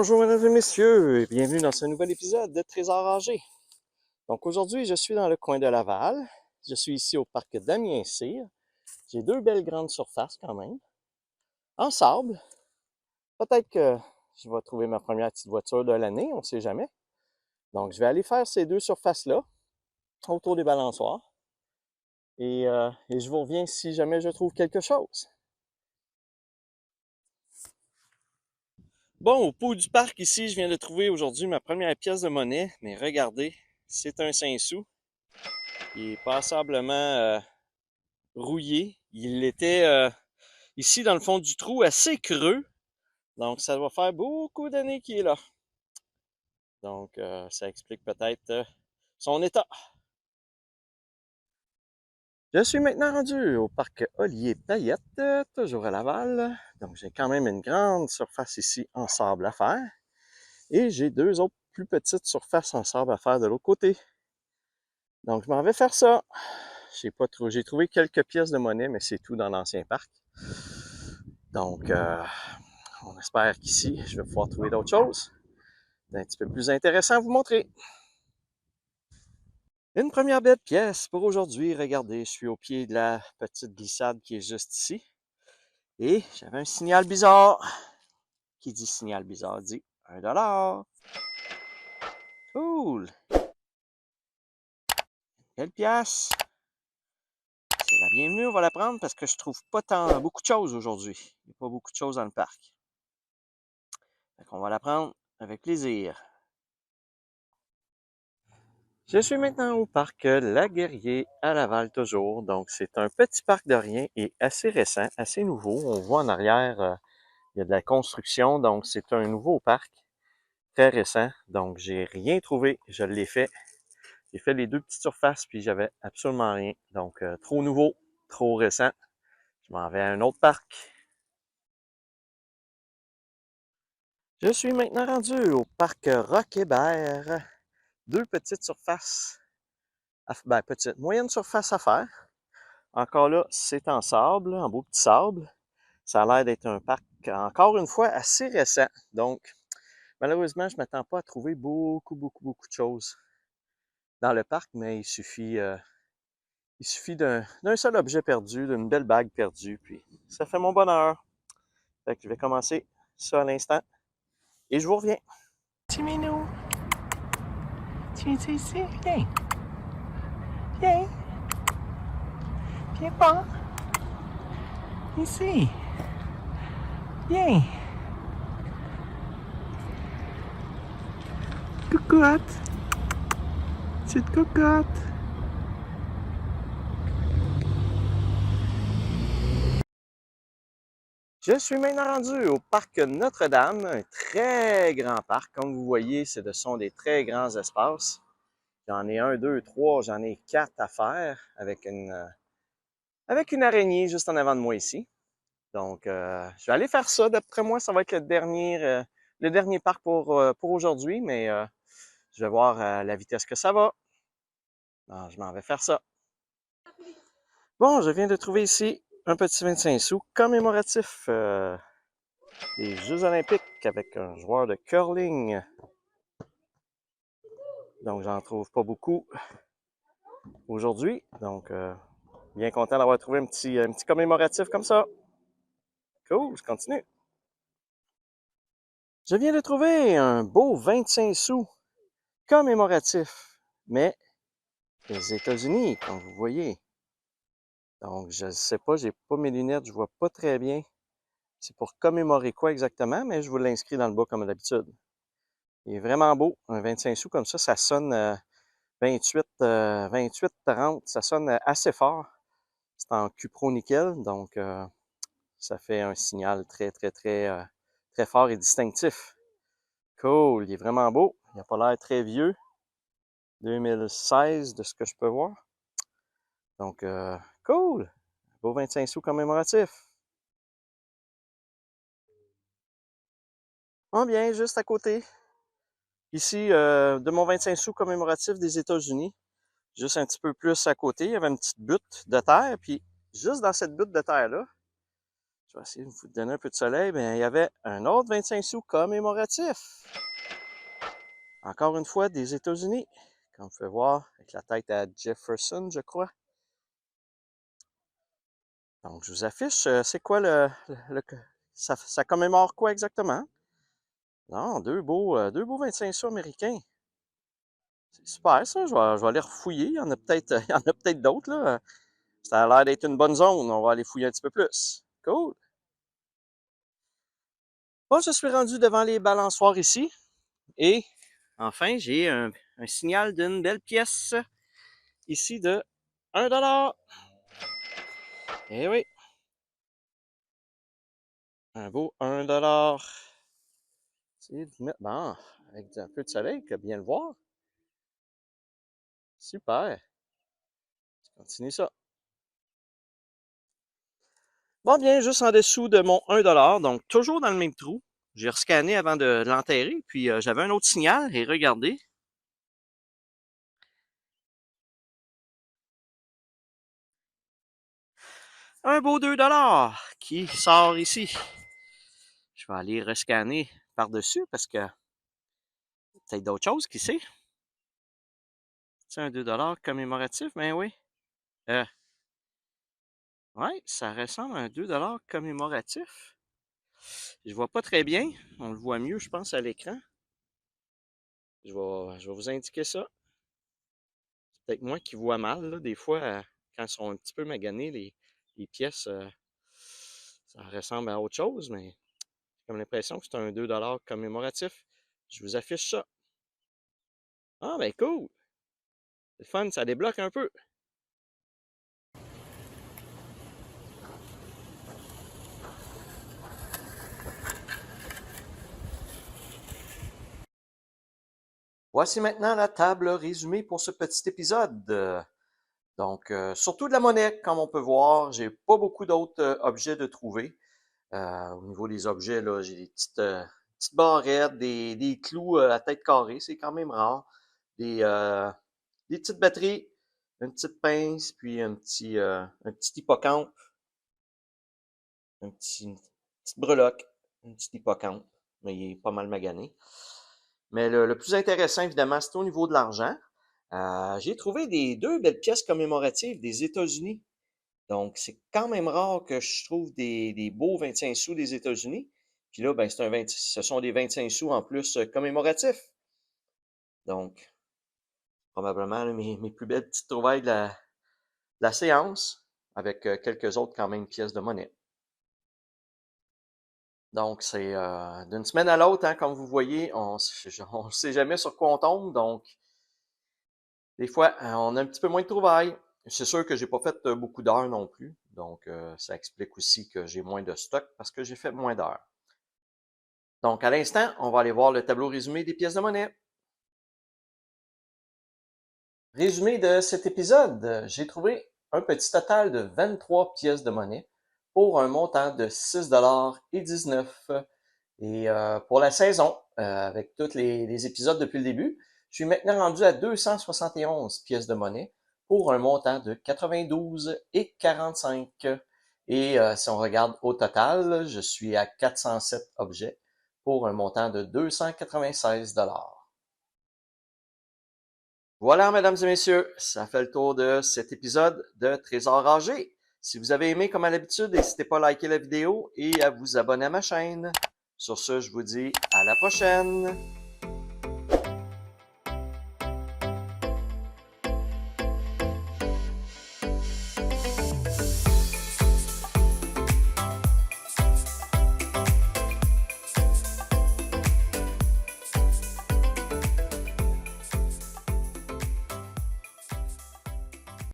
Bonjour mesdames et messieurs et bienvenue dans ce nouvel épisode de Trésor âgé. Donc aujourd'hui, je suis dans le coin de Laval. Je suis ici au parc d'Amiens-Cyr. J'ai deux belles grandes surfaces quand même, en sable. Peut-être que je vais trouver ma première petite voiture de l'année, on ne sait jamais. Donc je vais aller faire ces deux surfaces-là, autour des balançoires. Et je vous reviens si jamais je trouve quelque chose. Bon, au pot du parc ici, je viens de trouver aujourd'hui ma première pièce de monnaie. Mais regardez, c'est un 5 sous. Il est passablement rouillé. Il était ici dans le fond du trou, assez creux. Donc ça doit faire beaucoup d'années qu'il est là. Donc ça explique peut-être son état. Je suis maintenant rendu au parc Ollier-Payette, toujours à Laval. Donc j'ai quand même une grande surface ici en sable à faire. Et j'ai deux autres plus petites surfaces en sable à faire de l'autre côté. Donc je m'en vais faire ça. J'ai trouvé quelques pièces de monnaie, mais c'est tout dans l'ancien parc. Donc on espère qu'ici, je vais pouvoir trouver d'autres choses. C'est un petit peu plus intéressant à vous montrer. Une première belle pièce pour aujourd'hui. Regardez, je suis au pied de la petite glissade qui est juste ici. Et j'avais un signal bizarre. Qui dit signal bizarre dit 1$. Cool! Belle pièce. C'est la bienvenue, on va la prendre parce que je trouve pas beaucoup de choses aujourd'hui. Il n'y a pas beaucoup de choses dans le parc. Fait qu'on va la prendre avec plaisir. Je suis maintenant au parc Laguerrier à Laval toujours. Donc c'est un petit parc de rien et assez récent, assez nouveau. On voit en arrière, il y a de la construction, donc c'est un nouveau parc, très récent. Donc j'ai rien trouvé, je l'ai fait. J'ai fait les deux petites surfaces puis j'avais absolument rien. Donc trop nouveau, trop récent. Je m'en vais à un autre parc. Je suis maintenant rendu au parc Roquebert. Deux petites surfaces, petites, moyennes surfaces à faire. Encore là, c'est en sable, en beau petit sable. Ça a l'air d'être un parc, encore une fois, assez récent. Donc, malheureusement, je ne m'attends pas à trouver beaucoup de choses dans le parc, mais il suffit d'un seul objet perdu, d'une belle bague perdue, puis ça fait mon bonheur. Fait que je vais commencer ça à l'instant et je vous reviens. Petit minou, tu es ici? Viens. Viens. Viens pas. Ici. Viens. Coucotte. Petite cocotte. Je suis maintenant rendu au parc Notre-Dame, un très grand parc. Comme vous voyez, ce sont des très grands espaces. J'en ai un, deux, trois, j'en ai quatre à faire avec une araignée juste en avant de moi ici. Donc, je vais aller faire ça. D'après moi, ça va être le dernier parc pour aujourd'hui, mais je vais voir la vitesse que ça va. Alors, je m'en vais faire ça. Bon, je viens de trouver ici un petit 25 sous commémoratif des Jeux olympiques avec un joueur de curling. Donc, j'en trouve pas beaucoup aujourd'hui. Donc, bien content d'avoir trouvé un petit commémoratif comme ça. Cool, je continue. Je viens de trouver un beau 25 sous commémoratif, mais des États-Unis, comme vous voyez. Donc, je ne sais pas, j'ai pas mes lunettes, je vois pas très bien. C'est pour commémorer quoi exactement, mais je vous l'inscris dans le bas comme d'habitude. Il est vraiment beau, un 25 sous comme ça sonne 28-30, ça sonne assez fort. C'est en cupro-nickel, donc ça fait un signal très fort et distinctif. Cool, il est vraiment beau, il n'a pas l'air très vieux. 2016 de ce que je peux voir. Donc, cool, beau 25 sous commémoratif. On vient juste à côté, ici, de mon 25 sous commémoratif des États-Unis. Juste un petit peu plus à côté, il y avait une petite butte de terre, puis juste dans cette butte de terre-là, Je vais essayer de vous donner un peu de soleil. Bien, il y avait un autre 25 sous commémoratif. Encore une fois, des États-Unis. Comme vous pouvez voir, avec la tête à Jefferson, je crois. Donc, je vous affiche, c'est quoi ça commémore quoi exactement? Non, deux beaux 25 sous américains. C'est super, ça. Je vais aller refouiller. Il y en a peut-être il y en a peut-être d'autres, là. Ça a l'air d'être une bonne zone. On va aller fouiller un petit peu plus. Cool. Bon, je suis rendu devant les balançoires ici. Et enfin, j'ai un signal d'une belle pièce ici de 1 $. Eh oui. Un beau 1 $. C'est de mettre, bon, avec un peu de soleil, que bien le voir. Super. Je continue ça. Bon, bien, juste en dessous de mon 1 $, donc toujours dans le même trou. J'ai rescanné avant de l'enterrer, puis j'avais un autre signal, et regardez. Un beau 2 $ qui sort ici. Je vais aller rescanner par-dessus parce que peut-être d'autres choses, qui sait? C'est un 2 $ commémoratif, ben oui. Ouais, ça ressemble à un 2 $ commémoratif. Je vois pas très bien. On le voit mieux, je pense, à l'écran. Je vais vous indiquer ça. C'est peut-être moi qui vois mal, là. Des fois, quand elles sont un petit peu maganées, les pièces, ça ressemble à autre chose, mais j'ai comme l'impression que c'est un 2 $ commémoratif. Je vous affiche ça. Ah, ben cool! C'est fun, ça débloque un peu. Voici maintenant la table résumée pour ce petit épisode. Donc, surtout de la monnaie, comme on peut voir, j'ai pas beaucoup d'autres objets de trouver. Au niveau des objets, là, j'ai des petites barrettes, des clous à tête carrée, c'est quand même rare. Des petites batteries, une petite pince, puis un petit hippocampe, une petite breloque, un petit hippocampe, mais il est pas mal magané. Mais le plus intéressant, évidemment, c'est au niveau de l'argent. J'ai trouvé deux belles pièces commémoratives des États-Unis. Donc, c'est quand même rare que je trouve des beaux 25 sous des États-Unis. Puis là, ben, ce sont des 25 sous en plus commémoratifs. Donc, probablement là, mes plus belles petites trouvailles de la séance, avec quelques autres quand même pièces de monnaie. Donc, c'est d'une semaine à l'autre, hein, comme vous voyez, on ne sait jamais sur quoi on tombe. Donc, des fois, on a un petit peu moins de trouvailles. C'est sûr que j'ai pas fait beaucoup d'heures non plus. Donc, ça explique aussi que j'ai moins de stock parce que j'ai fait moins d'heures. Donc, à l'instant, on va aller voir le tableau résumé des pièces de monnaie. Résumé de cet épisode, j'ai trouvé un petit total de 23 pièces de monnaie pour un montant de 6,19 $. Et pour la saison, avec tous les épisodes depuis le début, je suis maintenant rendu à 271 pièces de monnaie pour un montant de 92,45 $. Et si on regarde au total, je suis à 407 objets pour un montant de 296 $. Voilà, mesdames et messieurs, ça fait le tour de cet épisode de Trésor rangé. Si vous avez aimé, comme à l'habitude, n'hésitez pas à liker la vidéo et à vous abonner à ma chaîne. Sur ce, je vous dis à la prochaine!